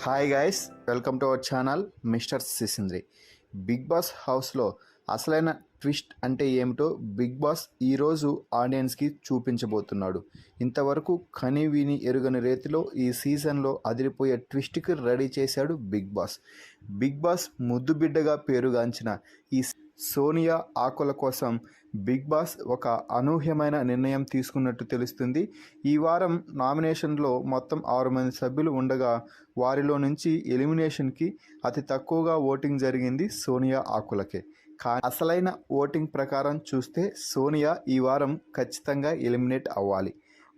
Hi guys, welcome to our channel mister Sisindri. Bigg Boss హౌస్లో అసలైన twist అంటే ఏమిటో బిగ్ బాస్ ఈరోజు ఆడియన్స్కి చూపించబోతున్నాడు. ఇంతవరకు కని విని ఎరుగని రీతిలో ఈ సీజన్లో అదిరిపోయే ట్విస్ట్కి రెడీ చేశాడు బిగ్ బాస్. బిగ్ బాస్ ముద్దు బిడ్డగా పేరుగాంచిన ఈ సోనియా ఆకుల కోసం బిగ్ బాస్ ఒక అనూహ్యమైన నిర్ణయం తీసుకున్నట్టు తెలుస్తుంది. ఈ వారం నామినేషన్లో మొత్తం 6 మంది సభ్యులు ఉండగా వారిలో నుంచి ఎలిమినేషన్కి అతి తక్కువగా ఓటింగ్ జరిగింది సోనియా ఆకులకే. కానీ అసలైన ఓటింగ్ ప్రకారం చూస్తే సోనియా ఈ వారం ఖచ్చితంగా ఎలిమినేట్ అవ్వాలి.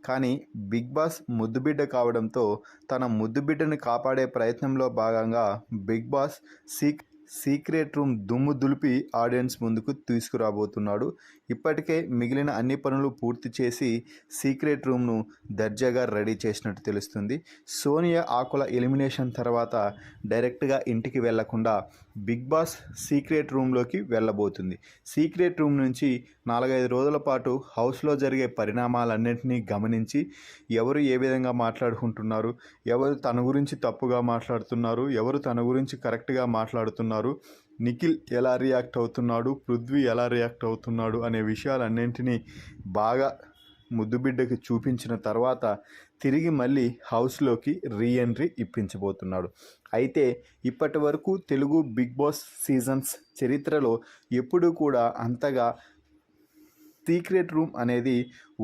కానీ బిగ్ బాస్ ముద్దుబిడ్డ కావడంతో తన ముద్దుబిడ్డని కాపాడే ప్రయత్నంలో భాగంగా బిగ్ బాస్ సీక్రెట్ రూమ్ దుమ్ము దులిపి ఆడియన్స్ ముందుకు తీసుకురాబోతున్నాడు. ఇప్పటికే మిగిలిన అన్ని పనులు పూర్తి చేసి సీక్రెట్ రూమ్ను దర్జాగా రెడీ చేసినట్టు తెలుస్తుంది. సోనియా ఆకుల ఎలిమినేషన్ తర్వాత డైరెక్ట్గా ఇంటికి వెళ్లకుండా బిగ్ బాస్ సీక్రెట్ రూమ్లోకి వెళ్ళబోతుంది. సీక్రెట్ రూమ్ నుంచి 4-5 రోజుల పాటు హౌస్లో జరిగే పరిణామాలన్నింటినీ గమనించి ఎవరు ఏ విధంగా మాట్లాడుకుంటున్నారు, ఎవరు తన గురించి తప్పుగా మాట్లాడుతున్నారు, ఎవరు తన గురించి కరెక్ట్గా మాట్లాడుతున్నారు, నిఖిల్ ఎలా రియాక్ట్ అవుతున్నాడు, పృథ్వీ ఎలా రియాక్ట్ అవుతున్నాడు అనే విషయాలన్నింటినీ బాగా ముద్దుబిడ్డకి చూపించిన తర్వాత తిరిగి మళ్ళీ హౌస్లోకి రీఎంట్రీ ఇప్పించబోతున్నాడు. అయితే ఇప్పటి వరకు తెలుగు బిగ్ బాస్ సీజన్స్ చరిత్రలో ఎప్పుడూ కూడా అంతగా సీక్రెట్ రూమ్ అనేది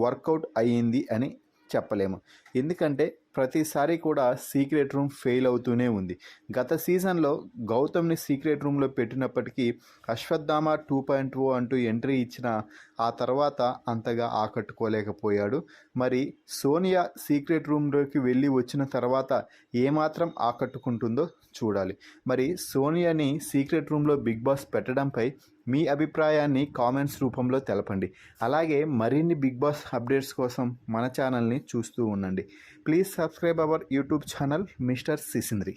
వర్కౌట్ అయ్యింది అని చెప్పలేము. ఎందుకంటే ప్రతిసారి కూడా సీక్రెట్ రూమ్ ఫెయిల్ అవుతూనే ఉంది. గత సీజన్లో గౌతమ్ని సీక్రెట్ రూమ్లో పెట్టినప్పటికీ అశ్వత్థామ 2.0 అంటూ ఎంట్రీ ఇచ్చిన ఆ తర్వాత అంతగా ఆకట్టుకోలేకపోయాడు. మరి సోనియా సీక్రెట్ రూమ్లోకి వెళ్ళి వచ్చిన తర్వాత ఏమాత్రం ఆకట్టుకుంటుందో చూడాలి. మరి సోనియాని సీక్రెట్ రూమ్లో బిగ్ బాస్ పెట్టడంపై మీ అభిప్రాయాన్ని కామెంట్స్ రూపంలో తెలపండి. అలాగే మరిన్ని బిగ్ బాస్ అప్డేట్స్ కోసం మన ఛానల్ని చూస్తూ ఉండండి. Please subscribe our YouTube channel mister సిసింద్రి.